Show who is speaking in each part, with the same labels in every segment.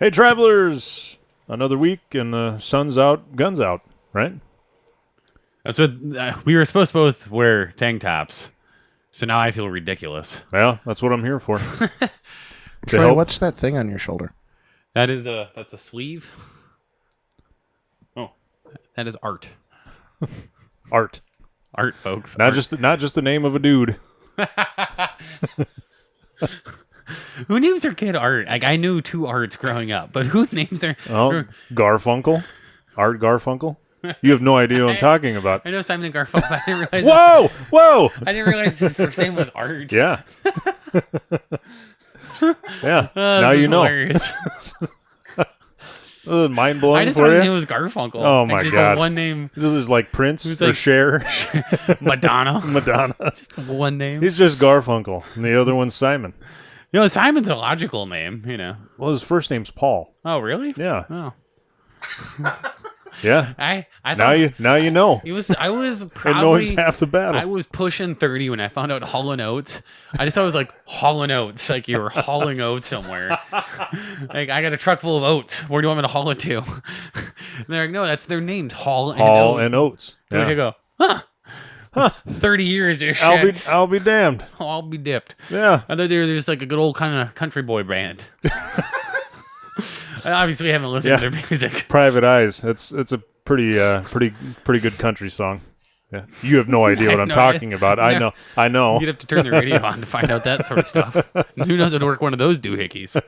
Speaker 1: Hey, travelers! Another week and the sun's out, guns out, right?
Speaker 2: That's what we were supposed to both wear tank tops. So now I feel ridiculous.
Speaker 1: Well, that's what I'm here for.
Speaker 3: Troy, what's that thing on your shoulder?
Speaker 2: That's a sleeve. Oh, that is art.
Speaker 1: Art.
Speaker 2: Art, folks.
Speaker 1: Not
Speaker 2: Art.
Speaker 1: just the name of a dude.
Speaker 2: Who names their kid Art? Like, I knew two Arts growing up, but who names their...
Speaker 1: Oh, Garfunkel. Art Garfunkel. You have no idea what I'm talking about.
Speaker 2: I know Simon and Garfunkel, but I didn't realize...
Speaker 1: Whoa!
Speaker 2: I didn't realize his first name was Art.
Speaker 1: Yeah. Yeah. Now you know.
Speaker 2: Hilarious.
Speaker 1: Mind blowing
Speaker 2: I just
Speaker 1: for
Speaker 2: thought his
Speaker 1: you.
Speaker 2: name was Garfunkel.
Speaker 1: Oh my
Speaker 2: just
Speaker 1: god!
Speaker 2: The one name.
Speaker 1: This is like Prince or
Speaker 2: like-
Speaker 1: Cher.
Speaker 2: Madonna.
Speaker 1: Madonna.
Speaker 2: Just one name.
Speaker 1: He's just Garfunkel, and the other one's Simon.
Speaker 2: You know, Simon's a logical name, you know.
Speaker 1: Well, his first name's Paul.
Speaker 2: Oh, really?
Speaker 1: Yeah.
Speaker 2: Oh.
Speaker 1: Yeah.
Speaker 2: I thought
Speaker 1: Now you know.
Speaker 2: I was
Speaker 1: And
Speaker 2: probably
Speaker 1: knowing's half the battle.
Speaker 2: I was pushing 30 when I found out Hall & Oates. I just thought it was like Hall & Oates, like you were hauling oats somewhere. Like, I got a truck full of oats. Where do you want me to haul it to? And they're like, no, that's their name, Hall
Speaker 1: and Oates.
Speaker 2: Yeah.
Speaker 1: Yeah.
Speaker 2: You go, huh? 30 years, just
Speaker 1: I'll be damned.
Speaker 2: I'll be dipped.
Speaker 1: Yeah.
Speaker 2: I thought they were just like a good old kind of country boy band. I obviously haven't listened to their music.
Speaker 1: Private Eyes. It's a pretty good country song. Yeah. You have no idea what I'm talking about. I know.
Speaker 2: You'd have to turn the radio on to find out that sort of stuff. And who knows how to work one of those doohickeys?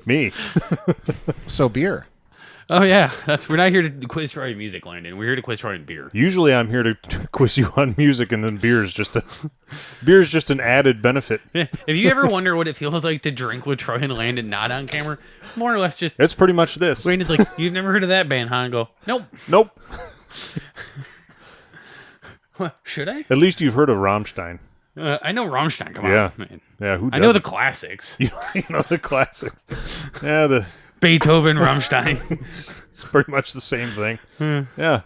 Speaker 1: Me.
Speaker 3: So beer.
Speaker 2: Oh yeah, we're not here to quiz Troy on music, Landon. We're here to quiz Troy on beer.
Speaker 1: Usually I'm here to quiz you on music, and then beer's just an added benefit.
Speaker 2: If you ever wonder what it feels like to drink with Troy and Landon not on camera, more or less just
Speaker 1: It's pretty much this.
Speaker 2: Landon's like, you've never heard of that band, huh? And go,
Speaker 1: Nope.
Speaker 2: Should I?
Speaker 1: At least you've heard of Rammstein.
Speaker 2: I know Rammstein. Come
Speaker 1: Yeah.
Speaker 2: on, man.
Speaker 1: Yeah, who doesn't?
Speaker 2: I know the classics.
Speaker 1: You know the classics. Yeah,
Speaker 2: Beethoven, Rammstein.
Speaker 1: it's pretty much the same thing. Yeah.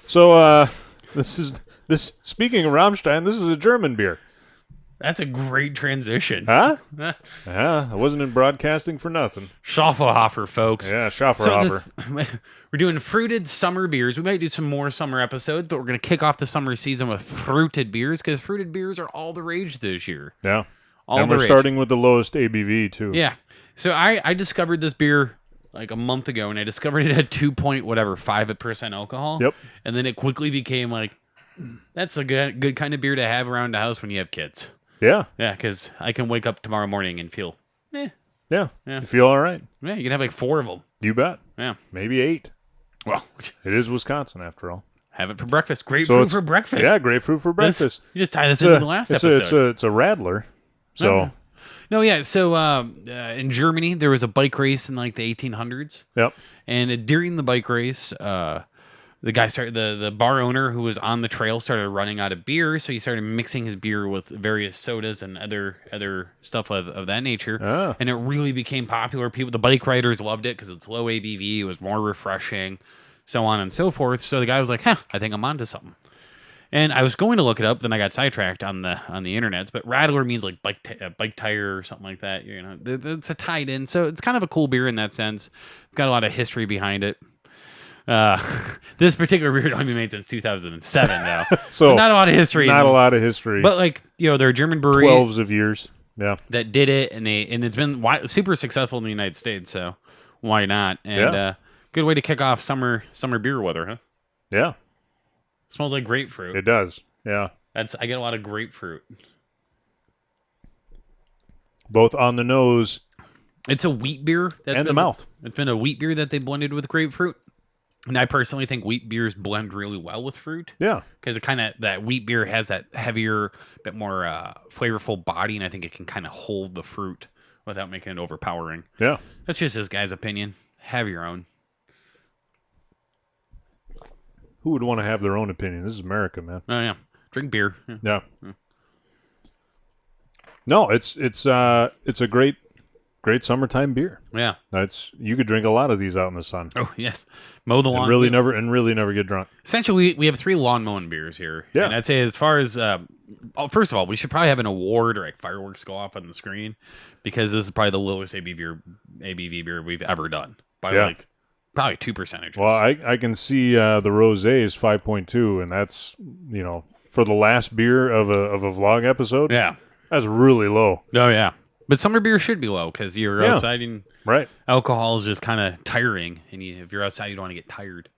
Speaker 1: So speaking of Rammstein, this is a German beer.
Speaker 2: That's a great transition.
Speaker 1: Huh? Yeah, I wasn't in broadcasting for nothing.
Speaker 2: Schaffelhofer, folks.
Speaker 1: Yeah, Schafferhofer.
Speaker 2: We're doing fruited summer beers. We might do some more summer episodes, but we're going to kick off the summer season with fruited beers because fruited beers are all the rage this year.
Speaker 1: Yeah.
Speaker 2: All
Speaker 1: and
Speaker 2: the
Speaker 1: we're
Speaker 2: rage.
Speaker 1: starting with the lowest ABV, too.
Speaker 2: Yeah. So I discovered this beer like a month ago, and I discovered it had 5% alcohol.
Speaker 1: Yep.
Speaker 2: And then it quickly became like, that's a good kind of beer to have around the house when you have kids.
Speaker 1: Yeah.
Speaker 2: Yeah, because I can wake up tomorrow morning and feel,
Speaker 1: Yeah.
Speaker 2: Yeah.
Speaker 1: You feel all right.
Speaker 2: yeah, you can have like 4 of them.
Speaker 1: You bet.
Speaker 2: Yeah.
Speaker 1: Maybe 8.
Speaker 2: Well,
Speaker 1: It is Wisconsin, after all.
Speaker 2: have it for breakfast. Grapefruit for breakfast.
Speaker 1: Yeah, grapefruit for breakfast.
Speaker 2: You just tie this into the last episode.
Speaker 1: It's a rattler. So,
Speaker 2: No, yeah. So in Germany, there was a bike race in like the 1800s.
Speaker 1: yep.
Speaker 2: And during the bike race, the guy the bar owner who was on the trail started running out of beer. So he started mixing his beer with various sodas and other stuff of that nature.
Speaker 1: Ah.
Speaker 2: And it really became popular. The bike riders loved it because it's low ABV. It was more refreshing, so on and so forth. So the guy was like, I think I'm onto something. And I was going to look it up, then I got sidetracked on the internet. But rattler means like bike tire or something like that. You know, it's a tied in, so it's kind of a cool beer in that sense. It's got a lot of history behind it. This particular beer only been made since 2007, though. so not a lot of history.
Speaker 1: Not a lot of history.
Speaker 2: But like they're a German brewery
Speaker 1: 12s of years. Yeah.
Speaker 2: that did it, and it's been super successful in the United States. So why not? And good way to kick off summer beer weather, huh?
Speaker 1: Yeah.
Speaker 2: Smells like grapefruit.
Speaker 1: It does. Yeah.
Speaker 2: I get a lot of grapefruit.
Speaker 1: Both on the nose
Speaker 2: It's a wheat beer
Speaker 1: and the mouth.
Speaker 2: It's been a wheat beer that they blended with grapefruit. And I personally think wheat beers blend really well with fruit.
Speaker 1: Yeah.
Speaker 2: Because that wheat beer has that heavier, bit more flavorful body, and I think it can kind of hold the fruit without making it overpowering.
Speaker 1: Yeah.
Speaker 2: That's just this guy's opinion. Have your own.
Speaker 1: Who would want to have their own opinion? This is America, man.
Speaker 2: Oh yeah, drink beer.
Speaker 1: Yeah. No, it's a great Great summertime beer.
Speaker 2: Yeah.
Speaker 1: You could drink a lot of these out in the sun.
Speaker 2: Oh yes. Mow the lawn.
Speaker 1: And really never get drunk.
Speaker 2: Essentially, we have 3 lawn mowing beers here.
Speaker 1: Yeah.
Speaker 2: And I'd say as far as first of all, we should probably have an award or like fireworks go off on the screen because this is probably the lowest ABV beer we've ever done by like probably 2%.
Speaker 1: Well, I can see the rosé is 5.2, and that's for the last beer of a vlog episode.
Speaker 2: Yeah.
Speaker 1: That's really low.
Speaker 2: Oh yeah. But summer beer should be low because you're outside and
Speaker 1: right.
Speaker 2: Alcohol is just kind of tiring, and if you're outside, you don't want to get tired.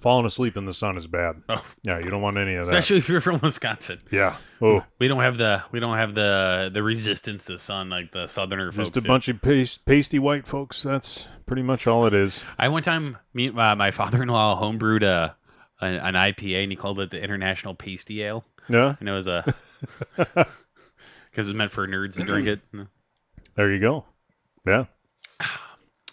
Speaker 1: Falling asleep in the sun is bad. Oh. Yeah, you don't want any of that.
Speaker 2: Especially if you're from Wisconsin.
Speaker 1: Yeah. Oh.
Speaker 2: We don't have the resistance to sun like the southerner folks.
Speaker 1: Just a bunch of pasty white folks. That's pretty much all it is.
Speaker 2: One time, my father-in-law homebrewed an IPA, and he called it the International Pasty Ale.
Speaker 1: Yeah.
Speaker 2: And it was because it's meant for nerds to drink it.
Speaker 1: There you go. Yeah.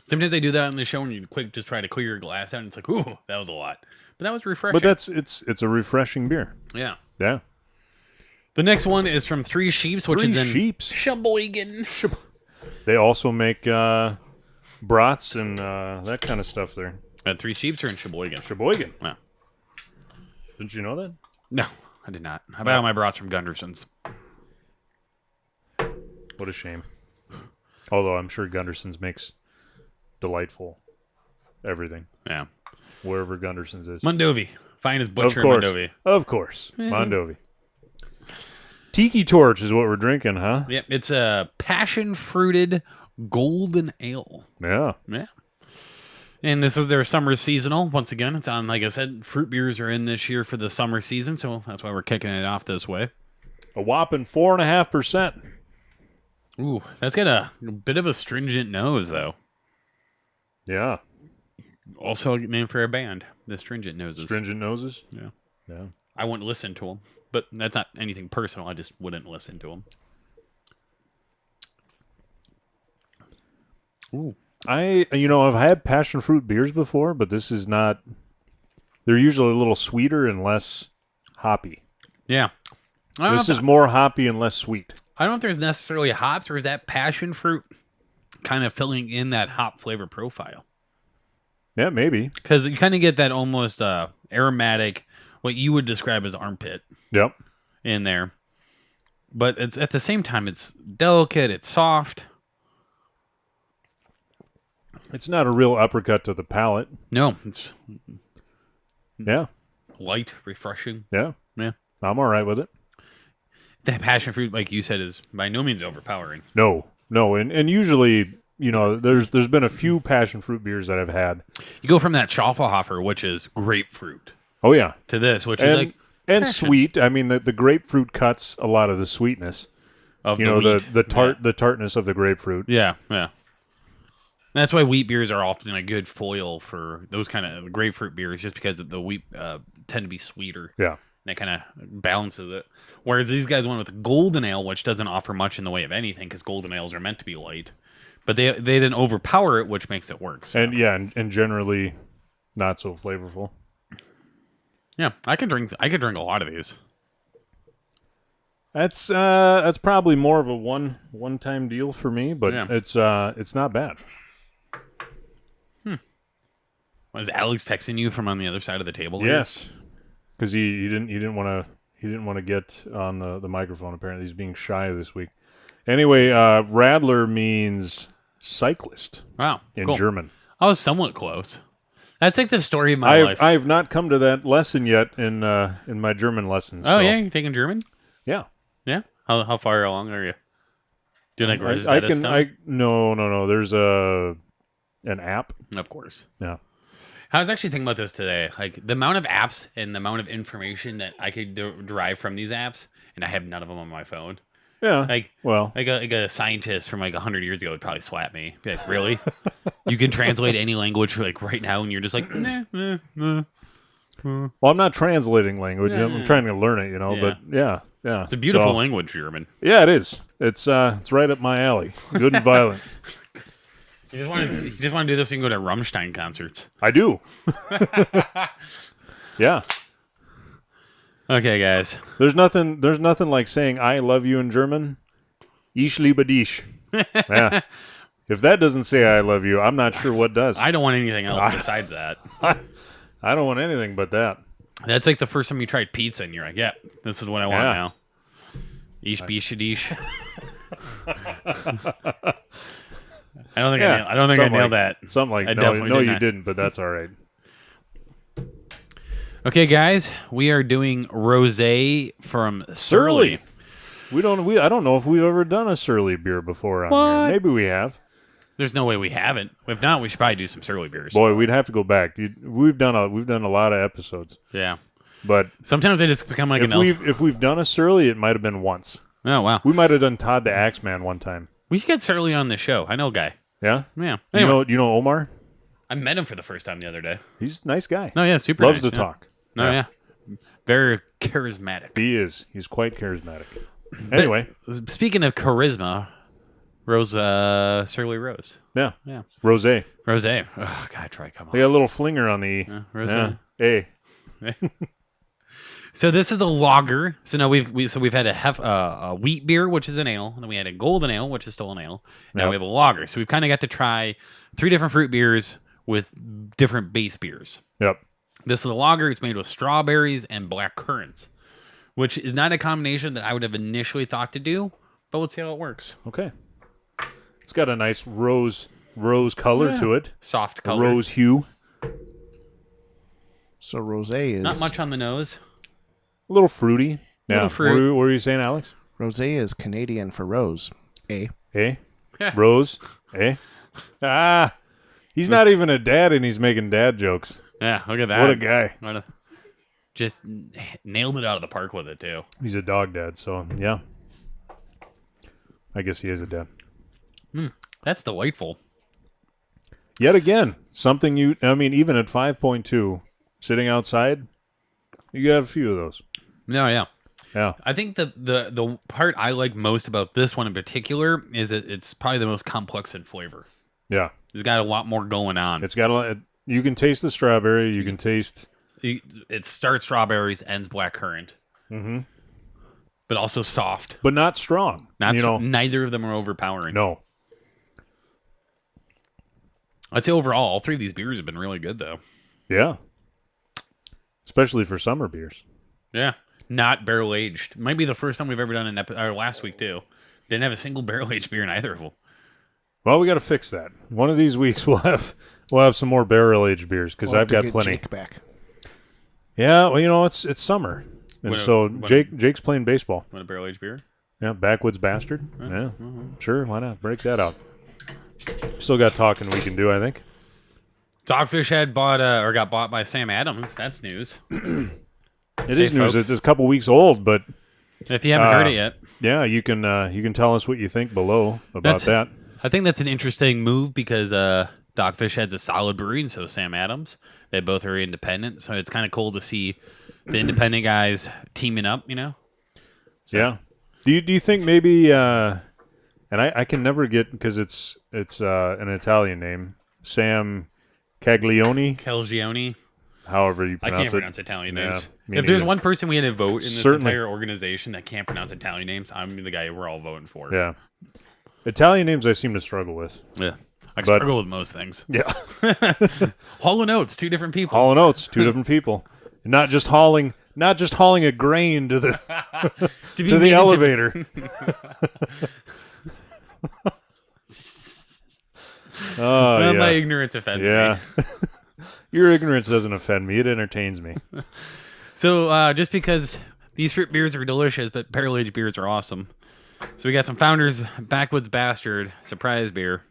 Speaker 2: Sometimes they do that on the show, and you just try to clear your glass out, and it's like, ooh, that was a lot. But that was refreshing.
Speaker 1: But it's a refreshing beer.
Speaker 2: Yeah.
Speaker 1: Yeah.
Speaker 2: The next one is from Three Sheeps, which is in
Speaker 1: Sheeps.
Speaker 2: Sheboygan.
Speaker 1: They also make brats and that kind of stuff there.
Speaker 2: Three Sheeps are in Sheboygan.
Speaker 1: Sheboygan.
Speaker 2: Yeah.
Speaker 1: Didn't you know that?
Speaker 2: No, I did not. I buy all my brats from Gunderson's.
Speaker 1: What a shame. Although I'm sure Gunderson's makes delightful everything.
Speaker 2: Yeah.
Speaker 1: Wherever Gunderson's is.
Speaker 2: Mondovi. Finest butcher
Speaker 1: in
Speaker 2: Mondovi.
Speaker 1: Of course. Mondovi. Tiki Torch is what we're drinking, huh?
Speaker 2: Yep. It's a passion-fruited golden ale.
Speaker 1: Yeah.
Speaker 2: Yeah. And this is their summer seasonal. Once again, it's on, like I said, fruit beers are in this year for the summer season, so that's why we're kicking it off this way.
Speaker 1: A whopping 4.5%.
Speaker 2: Ooh, that's got a bit of a stringent nose, though.
Speaker 1: Yeah.
Speaker 2: Also a name for a band, the Stringent Noses.
Speaker 1: Stringent Noses?
Speaker 2: Yeah.
Speaker 1: Yeah.
Speaker 2: I wouldn't listen to them, but that's not anything personal. I just wouldn't listen to them. Ooh.
Speaker 1: I've had passion fruit beers before, but this is not. They're usually a little sweeter and less hoppy.
Speaker 2: Yeah.
Speaker 1: This is more hoppy and less sweet.
Speaker 2: I don't know if there's necessarily hops, or is that passion fruit kind of filling in that hop flavor profile?
Speaker 1: Yeah, maybe.
Speaker 2: Because you kind of get that almost aromatic, what you would describe as armpit.
Speaker 1: Yep.
Speaker 2: In there. But it's at the same time, it's delicate, it's soft.
Speaker 1: It's not a real uppercut to the palate.
Speaker 2: No, it's light, refreshing.
Speaker 1: Yeah.
Speaker 2: Yeah.
Speaker 1: I'm all right with it.
Speaker 2: That passion fruit, like you said, is by no means overpowering.
Speaker 1: No. And usually, there's been a few passion fruit beers that I've had.
Speaker 2: You go from that Schaffelhofer, which is grapefruit.
Speaker 1: Oh, yeah.
Speaker 2: To this, which is like...
Speaker 1: And passion. Sweet. I mean, the grapefruit cuts a lot of the sweetness.
Speaker 2: Of the wheat.
Speaker 1: The tartness of the grapefruit.
Speaker 2: Yeah, yeah. And that's why wheat beers are often a good foil for those kind of grapefruit beers, just because the wheat tend to be sweeter.
Speaker 1: Yeah.
Speaker 2: And that kind of balances it. Whereas these guys went with golden ale, which doesn't offer much in the way of anything, because golden ales are meant to be light. But they didn't overpower it, which makes it work. So.
Speaker 1: And generally not so flavorful.
Speaker 2: Yeah, I could drink a lot of these.
Speaker 1: That's probably more of a one-time deal for me, but it's not bad.
Speaker 2: Was Alex texting you from on the other side of the table?
Speaker 1: Yes, because he didn't want to get on the microphone. Apparently, he's being shy this week. Anyway, Radler means cyclist.
Speaker 2: Wow,
Speaker 1: in
Speaker 2: cool.
Speaker 1: German.
Speaker 2: I was somewhat close. That's like the story of my life.
Speaker 1: I have not come to that lesson yet in my German lessons.
Speaker 2: Oh yeah, you're taking German?
Speaker 1: Yeah.
Speaker 2: Yeah. How far along are you? Do you like
Speaker 1: Rosetta Stone? No. There's an app.
Speaker 2: Of course.
Speaker 1: Yeah.
Speaker 2: I was actually thinking about this today. Like the amount of apps and the amount of information that I could derive from these apps, and I have none of them on my phone.
Speaker 1: Yeah.
Speaker 2: Like a scientist from like 100 years ago would probably slap me. Be like, really? You can translate any language like right now, and you're just like, nah.
Speaker 1: Well, I'm not translating language. I'm trying to learn it, But yeah.
Speaker 2: It's a beautiful language, German.
Speaker 1: Yeah, it is. It's right up my alley. Good and violent.
Speaker 2: You just want to do this and go to Rammstein concerts.
Speaker 1: I do. Yeah.
Speaker 2: Okay, guys.
Speaker 1: There's nothing like saying "I love you" in German. Ich liebe dich. Yeah. If that doesn't say I love you, I'm not sure what does.
Speaker 2: I don't want anything else besides that.
Speaker 1: I don't want anything but that.
Speaker 2: That's like the first time you tried pizza and you're like, yeah, this is what I want
Speaker 1: Yeah.
Speaker 2: now. Ish bish. I don't think I nailed that.
Speaker 1: Something like
Speaker 2: I
Speaker 1: no,
Speaker 2: definitely
Speaker 1: no,
Speaker 2: did
Speaker 1: you
Speaker 2: not.
Speaker 1: didn't, but that's all right.
Speaker 2: Okay, guys, we are doing rosé from Surly.
Speaker 1: I don't know if we've ever done a Surly beer before on
Speaker 2: What?
Speaker 1: here. Maybe we have.
Speaker 2: There's no way we haven't. If not, we should probably do some Surly beers.
Speaker 1: Boy, we'd have to go back. We've done a lot of episodes,
Speaker 2: Yeah.
Speaker 1: but
Speaker 2: Sometimes I just become like an elf.
Speaker 1: if we've done a Surly, it might have been once.
Speaker 2: Oh, wow.
Speaker 1: We might have done Todd the Axeman one time.
Speaker 2: We should get Surly on the show. I know a guy.
Speaker 1: Yeah,
Speaker 2: Yeah.
Speaker 1: you
Speaker 2: Anyways,
Speaker 1: know Omar.
Speaker 2: I met him for the first time the other day.
Speaker 1: He's a nice guy.
Speaker 2: No, yeah, super
Speaker 1: Loves
Speaker 2: nice,
Speaker 1: to
Speaker 2: yeah.
Speaker 1: talk.
Speaker 2: No, yeah. Very charismatic.
Speaker 1: He is. He's quite charismatic. Anyway,
Speaker 2: Speaking of charisma, Surly Rose.
Speaker 1: yeah,
Speaker 2: Yeah.
Speaker 1: Rosé.
Speaker 2: Rosé. Oh, God, try come
Speaker 1: They
Speaker 2: on.
Speaker 1: got a little flinger on the
Speaker 2: Rosé.
Speaker 1: A.
Speaker 2: So this is a lager. So now we've had a wheat beer, which is an ale, and then we had a golden ale, which is still an ale. Now
Speaker 1: Yep.
Speaker 2: we have a lager. So we've kind of got to try 3 different fruit beers with different base beers.
Speaker 1: Yep.
Speaker 2: This is a lager. It's made with strawberries and black currants, which is not a combination that I would have initially thought to do, but let's see how it works.
Speaker 1: Okay. It's got a nice rose color to it.
Speaker 2: Soft
Speaker 1: A
Speaker 2: color.
Speaker 1: rose hue.
Speaker 3: So rosé is
Speaker 2: Not much on the nose.
Speaker 1: A little fruity.
Speaker 2: Little
Speaker 1: Yeah.
Speaker 2: fruit.
Speaker 1: What were you saying, Alex?
Speaker 3: rosé is Canadian for rose. A.
Speaker 1: Eh? Rose? Eh? Ah. He's not even a dad and he's making dad jokes.
Speaker 2: Yeah, look at that.
Speaker 1: What a guy.
Speaker 2: Just nailed it out of the park with it, too.
Speaker 1: He's a dog dad, so yeah. I guess he is a dad.
Speaker 2: That's delightful.
Speaker 1: Yet again, something even at 5.2, sitting outside, you have a few of those.
Speaker 2: No, yeah.
Speaker 1: Yeah.
Speaker 2: I think the part I like most about this one in particular is it's probably the most complex in flavor.
Speaker 1: Yeah.
Speaker 2: It's got a lot more going on.
Speaker 1: It's got a lot. You can taste the strawberry. You can taste.
Speaker 2: It starts strawberries, ends blackcurrant. Mm-hmm. But also soft.
Speaker 1: But not strong.
Speaker 2: Neither of them are overpowering.
Speaker 1: No.
Speaker 2: I'd say overall, all 3 of these beers have been really good, though.
Speaker 1: Yeah. Especially for summer beers.
Speaker 2: Yeah. Not barrel aged. Might be the first time we've ever done last week, too. Didn't have a single barrel aged beer in either of them.
Speaker 1: Well, we got to fix that. One of these weeks we'll have some more barrel aged beers because
Speaker 3: We'll have
Speaker 1: I've
Speaker 3: to
Speaker 1: got
Speaker 3: get
Speaker 1: plenty.
Speaker 3: Jake back.
Speaker 1: Yeah, well, it's summer, and Jake's playing baseball.
Speaker 2: Want a barrel aged beer?
Speaker 1: Yeah, backwoods bastard. Yeah, sure. Why not break that out? Still got talking we can do. I think.
Speaker 2: Dogfish Head got bought by Sam Adams. That's news.
Speaker 1: It is news.
Speaker 2: folks.
Speaker 1: It's a couple weeks old, but
Speaker 2: If you haven't heard it yet.
Speaker 1: yeah, you can tell us what you think below about
Speaker 2: That's-
Speaker 1: that.
Speaker 2: I think that's an interesting move because Dogfish Head's a solid brewery, and so Sam Adams. They both are independent, so it's kind of cool to see the independent guys teaming up, So,
Speaker 1: Yeah. Do you think maybe? And I can never get because it's an Italian name, Sam Caglione.
Speaker 2: Calgione.
Speaker 1: However you
Speaker 2: I
Speaker 1: pronounce
Speaker 2: can't
Speaker 1: it.
Speaker 2: pronounce Italian
Speaker 1: Yeah,
Speaker 2: names.
Speaker 1: me
Speaker 2: If there's
Speaker 1: neither.
Speaker 2: one person we had to vote in this
Speaker 1: Certainly.
Speaker 2: entire organization that can't pronounce Italian names, I'm the guy we're all voting for.
Speaker 1: Yeah. Italian names I seem to struggle with.
Speaker 2: Yeah. I
Speaker 1: But-
Speaker 2: struggle with most things.
Speaker 1: Yeah.
Speaker 2: Hall & Oates, 2 different people.
Speaker 1: Hall and Oates, 2 different people. Not just hauling a grain to the
Speaker 2: To be
Speaker 1: to the
Speaker 2: needed
Speaker 1: elevator. Oh
Speaker 2: Well, my
Speaker 1: yeah.
Speaker 2: ignorance offends
Speaker 1: Yeah.
Speaker 2: me.
Speaker 1: Your ignorance doesn't offend me. It entertains me.
Speaker 2: So just because these fruit beers are delicious, but barrel aged beers are awesome. So we got some Founders Backwoods Bastard surprise beer,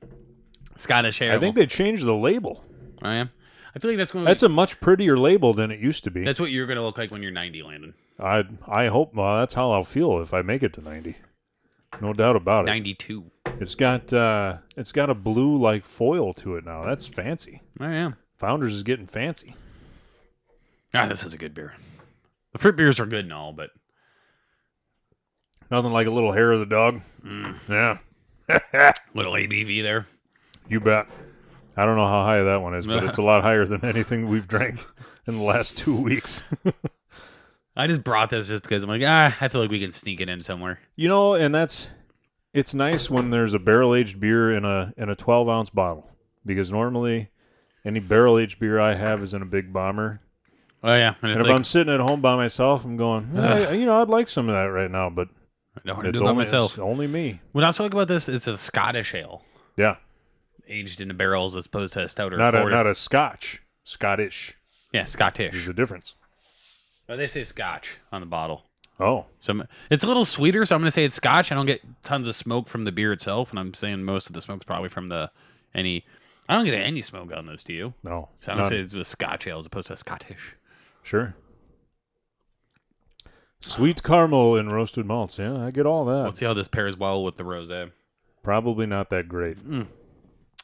Speaker 2: Scottish Ale.
Speaker 1: I think they changed the label.
Speaker 2: I am. I feel like
Speaker 1: That's a much prettier label than it used to be.
Speaker 2: that's what you're gonna look like when you're 90, Landon.
Speaker 1: I hope. Well, that's how I'll feel if I make it to 90. No doubt about it.
Speaker 2: 92.
Speaker 1: It's got a blue like foil to it now. That's fancy.
Speaker 2: I am.
Speaker 1: Founders is getting fancy.
Speaker 2: This is a good beer. The fruit beers are good and all, but
Speaker 1: Nothing like a little hair of the dog. Yeah,
Speaker 2: little ABV there.
Speaker 1: you bet. I don't know how high that one is, but it's a lot higher than anything we've drank in the last 2 weeks.
Speaker 2: I just brought this just because I'm like, I feel like we can sneak it in somewhere.
Speaker 1: And that's it's nice when there's a barrel-aged beer in a 12-ounce bottle, because normally any barrel-aged beer I have is in a big bomber.
Speaker 2: Oh yeah,
Speaker 1: And if I'm sitting at home by myself, I'm going, I'd like some of that right now, but
Speaker 2: I don't want to
Speaker 1: it's
Speaker 2: do it by
Speaker 1: only,
Speaker 2: myself.
Speaker 1: it's only me.
Speaker 2: What I also like about this, it's a Scottish ale,
Speaker 1: Yeah.
Speaker 2: aged in barrels as opposed to a stout or
Speaker 1: Not
Speaker 2: porter.
Speaker 1: a Scotch. Scottish.
Speaker 2: Yeah, Scottish.
Speaker 1: There's a difference.
Speaker 2: But they say Scotch on the bottle.
Speaker 1: Oh.
Speaker 2: So it's a little sweeter, so I'm going to say it's Scotch. I don't get tons of smoke from the beer itself, and I'm saying most of the smoke's probably from I don't get any smoke on those, do you?
Speaker 1: No.
Speaker 2: So I'm going to say it's a Scotch ale as opposed to a Scottish.
Speaker 1: Sure. Sweet caramel and roasted malts. Yeah, I get all that.
Speaker 2: Let's see how this pairs well with the rosé.
Speaker 1: Probably not that great.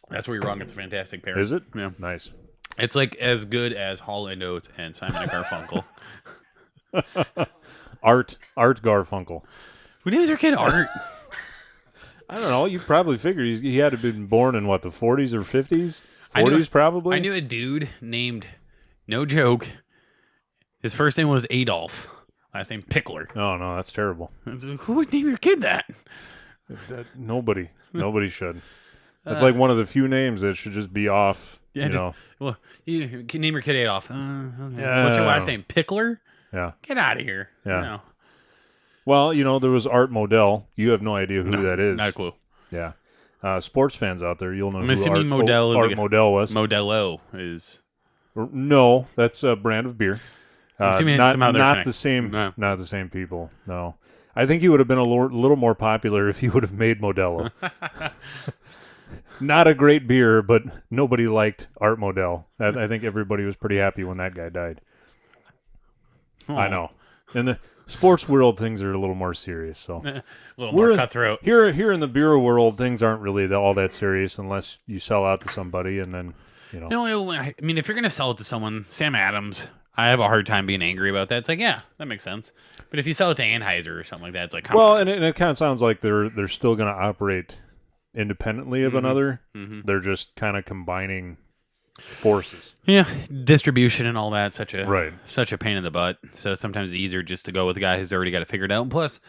Speaker 2: That's where you're wrong. It's a fantastic pair.
Speaker 1: Is it?
Speaker 2: Yeah.
Speaker 1: Nice.
Speaker 2: It's like as good as Hall & Oates and Simon and Garfunkel.
Speaker 1: Art Garfunkel.
Speaker 2: Who names your kid Art?
Speaker 1: I don't know. You probably figure he had to have been born in what, the 40s or 50s? 40s probably?
Speaker 2: I knew a dude named, no joke, his first name was Adolf. Last name Pickler.
Speaker 1: Oh, no, that's terrible.
Speaker 2: Who would name your kid that?
Speaker 1: Nobody should. That's like one of the few names that should just be off,
Speaker 2: Well, you can name your kid Adolf. Okay.
Speaker 1: Yeah.
Speaker 2: What's your last name? Pickler?
Speaker 1: Yeah.
Speaker 2: Get out of here.
Speaker 1: Yeah.
Speaker 2: No.
Speaker 1: Well, there was Art Modell. You have no idea who that is.
Speaker 2: Not a clue.
Speaker 1: Yeah. Sports fans out there, you'll know
Speaker 2: I'm
Speaker 1: who
Speaker 2: assuming
Speaker 1: Art Modell was.
Speaker 2: Modelo is.
Speaker 1: No, that's a brand of beer.
Speaker 2: I'm assuming
Speaker 1: not
Speaker 2: somehow they're
Speaker 1: not
Speaker 2: connected.
Speaker 1: the same.
Speaker 2: No.
Speaker 1: Not the same people. No, I think he would have been a little more popular if he would have made Modelo. Not a great beer, but nobody liked Art Modell. I think everybody was pretty happy when that guy died.
Speaker 2: Oh.
Speaker 1: I know. In the sports world, things are a little more serious. So
Speaker 2: A little more cutthroat.
Speaker 1: Here in the beer world, things aren't really all that serious unless you sell out to somebody, and then
Speaker 2: No, I mean, if you're going to sell it to someone, Sam Adams, I have a hard time being angry about that. It's like, yeah, that makes sense. But if you sell it to Anheuser or something like that, it's like, come on.
Speaker 1: and it kind of sounds like they're still going to operate independently of another.
Speaker 2: Mm-hmm.
Speaker 1: They're just kind of combining forces.
Speaker 2: Yeah, distribution and all that, such a pain in the butt. So sometimes it's easier just to go with the guy who's already got it figured out. And plus,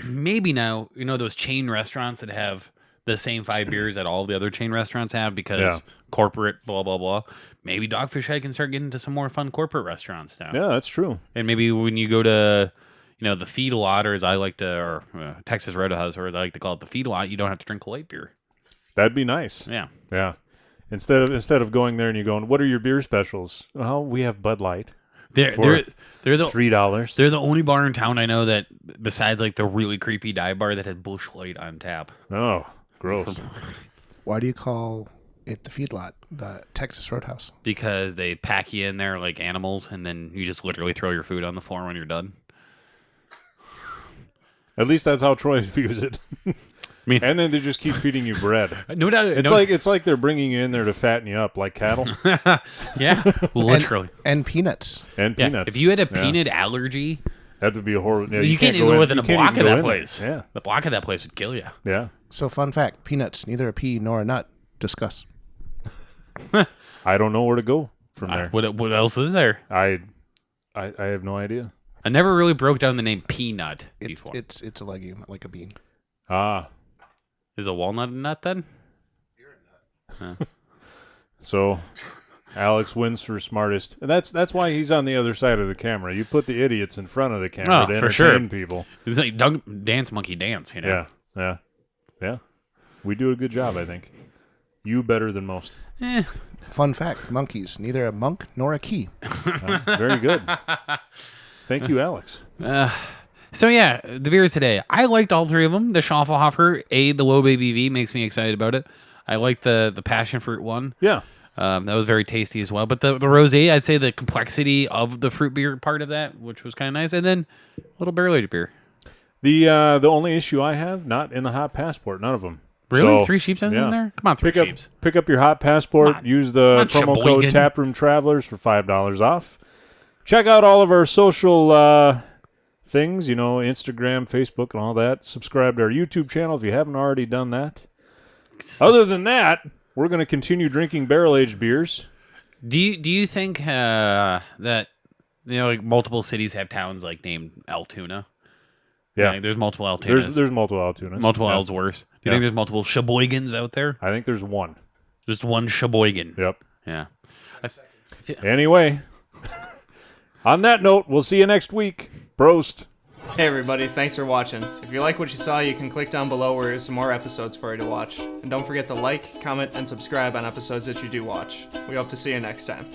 Speaker 2: maybe now, those chain restaurants that have the same 5 beers that all the other chain restaurants have because corporate blah, blah, blah. Maybe Dogfish Head can start getting into some more fun corporate restaurants now.
Speaker 1: Yeah, that's true.
Speaker 2: And maybe when you go to, the Feed-A-Lot, or as I like to, or Texas Roadhouse, or as I like to call it, the Feed-A-Lot, you don't have to drink a light beer.
Speaker 1: That'd be nice.
Speaker 2: Yeah.
Speaker 1: Yeah. Instead of going there and you going, what are your beer specials? Well, we have Bud Light.
Speaker 2: They're the
Speaker 1: $3.
Speaker 2: They're the only bar in town I know that, besides like the really creepy dive bar, that has Busch Light on tap.
Speaker 1: Oh, gross.
Speaker 3: Why do you call it the feedlot, the Texas Roadhouse?
Speaker 2: Because they pack you in there like animals, and then you just literally throw your food on the floor when you're done.
Speaker 1: At least that's how Troy views it.
Speaker 2: mean,
Speaker 1: and then they just keep feeding you bread.
Speaker 2: No doubt.
Speaker 1: It's like they're bringing you in there to fatten you up like cattle.
Speaker 2: Yeah, literally.
Speaker 3: And peanuts.
Speaker 1: And
Speaker 2: Yeah,
Speaker 1: peanuts.
Speaker 2: if you had a peanut allergy,
Speaker 1: that would be a horrible. Yeah,
Speaker 2: you can't even go within a
Speaker 1: you can't
Speaker 2: block
Speaker 1: even
Speaker 2: of
Speaker 1: go
Speaker 2: that
Speaker 1: in there.
Speaker 2: place.
Speaker 1: Yeah.
Speaker 2: The block of that place would kill you.
Speaker 1: Yeah.
Speaker 3: So fun fact, peanuts, neither a pea nor a nut. Discuss.
Speaker 1: I don't know where to go from there.
Speaker 2: What else is there?
Speaker 1: I have no idea.
Speaker 2: I never really broke down the name peanut before.
Speaker 3: It's a legume, like a bean.
Speaker 1: Ah.
Speaker 2: Is a walnut a nut then?
Speaker 1: So Alex wins for smartest. And that's why he's on the other side of the camera. You put the idiots in front of the camera to
Speaker 2: for
Speaker 1: entertain
Speaker 2: sure.
Speaker 1: people.
Speaker 2: It's like dance monkey dance,
Speaker 1: Yeah. Yeah. We do a good job, I think. You better than most.
Speaker 3: Fun fact, monkeys, neither a monk nor a key.
Speaker 1: Very good. Thank you, Alex.
Speaker 2: So yeah, the beers today. I liked all 3 of them. The Schaffelhofer, the low ABV makes me excited about it. I like the passion fruit one.
Speaker 1: Yeah.
Speaker 2: That was very tasty as well. But the rosé, I'd say the complexity of the fruit beer part of that, which was kind of nice, and then a little barrel aged beer.
Speaker 1: The only issue I have, not in the hot passport, none of them.
Speaker 2: Really?
Speaker 1: So,
Speaker 2: 3 sheeps in
Speaker 1: yeah.
Speaker 2: there? Come on, 3 sheeps.
Speaker 1: Pick up your hot passport.
Speaker 2: Come on.
Speaker 1: Use the
Speaker 2: Come on,
Speaker 1: promo code
Speaker 2: Sheboygan.
Speaker 1: Taproom Travelers for $5 off. Check out all of our social things, Instagram, Facebook, and all that. Subscribe to our YouTube channel if you haven't already done that. Other than that, we're going to continue drinking barrel-aged beers.
Speaker 2: Do you think that like multiple cities have towns like named Altoona?
Speaker 1: Yeah.
Speaker 2: There's multiple Altoonas.
Speaker 1: There's multiple Altoonas.
Speaker 2: Multiple
Speaker 1: Yeah.
Speaker 2: Ellsworths. Do you
Speaker 1: Yeah.
Speaker 2: think there's multiple Sheboygans out there?
Speaker 1: I think there's one.
Speaker 2: Just one Sheboygan.
Speaker 1: Yep.
Speaker 2: Yeah.
Speaker 1: Anyway, on that note, we'll see you next week. Prost.
Speaker 4: Hey everybody, thanks for watching. If you like what you saw, you can click down below where there's some more episodes for you to watch. And don't forget to like, comment, and subscribe on episodes that you do watch. We hope to see you next time.